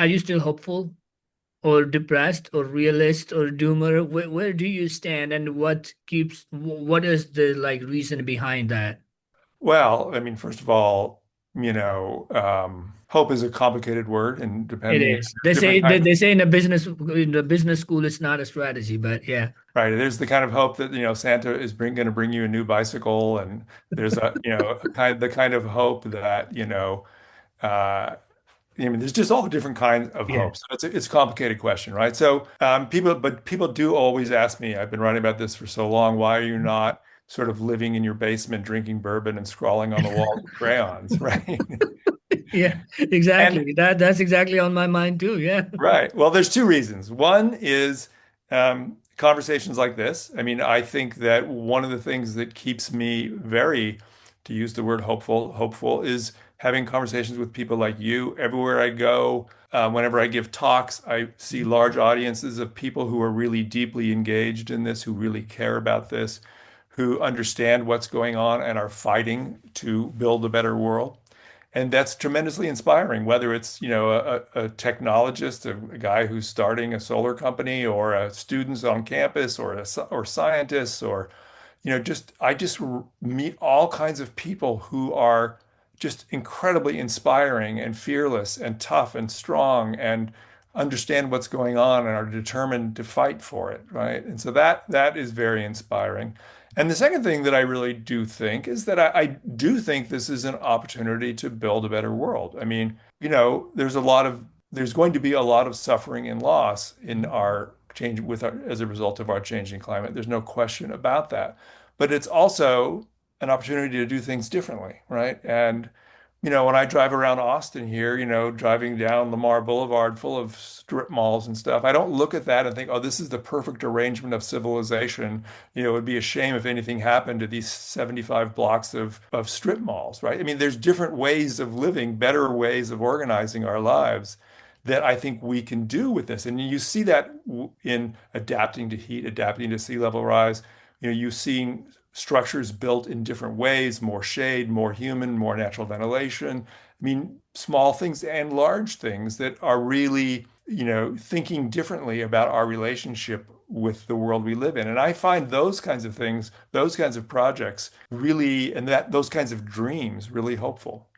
are you still hopeful or depressed or realist or doomer? Where do you stand, and what is the like reason behind that? Well, I mean, first of all, hope is a complicated word, and It depending, is. They say different they, kind, they say in the business school it's not a strategy, but yeah. right? There's the kind of hope that, Santa is going to bring you a new bicycle, and there's the kind of hope that, uh, I mean, there's just all different kinds of Yeah. hopes. So it's a complicated question, right? So people do always ask me. I've been writing about this for so long. Why are you not sort of living in your basement, drinking bourbon, and scrawling on the walls with crayons, right? Yeah, And exactly. That's exactly on my mind too. Yeah. right. Well, there's two reasons. One is conversations like this. I mean, I think that one of the things that keeps me very, to use the word hopeful, is having conversations with people like you. Everywhere I go, whenever I give talks, I see large audiences of people who are really deeply engaged in this, who really care about this, who understand what's going on and are fighting to build a better world. And that's tremendously inspiring, whether it's, a technologist, a guy who's starting a solar company, or a students on campus, or scientists, or, I just meet all kinds of people who are just incredibly inspiring and fearless and tough and strong and understand what's going on and are determined to fight for it, right? And so that is very inspiring. And the second thing that I really do think is that I do think this is an opportunity to build a better world. I mean, there's going to be a lot of suffering and loss in our change as a result of our changing climate. There's no question about that. But it's also an opportunity to do things differently, right? And when I drive around Austin here, driving down Lamar Boulevard full of strip malls and stuff, I don't look at that and think, oh, this is the perfect arrangement of civilization. It would be a shame if anything happened to these 75 blocks of strip malls, right? I mean, there's different ways of living, better ways of organizing our lives that I think we can do with this. And you see that in adapting to heat, adapting to sea level rise. You've seen structures built in different ways, more shade, more human, more natural ventilation. I mean, small things and large things that are really, thinking differently about our relationship with the world we live in. And I find those kinds of things, those kinds of projects really, and that those kinds of dreams really hopeful.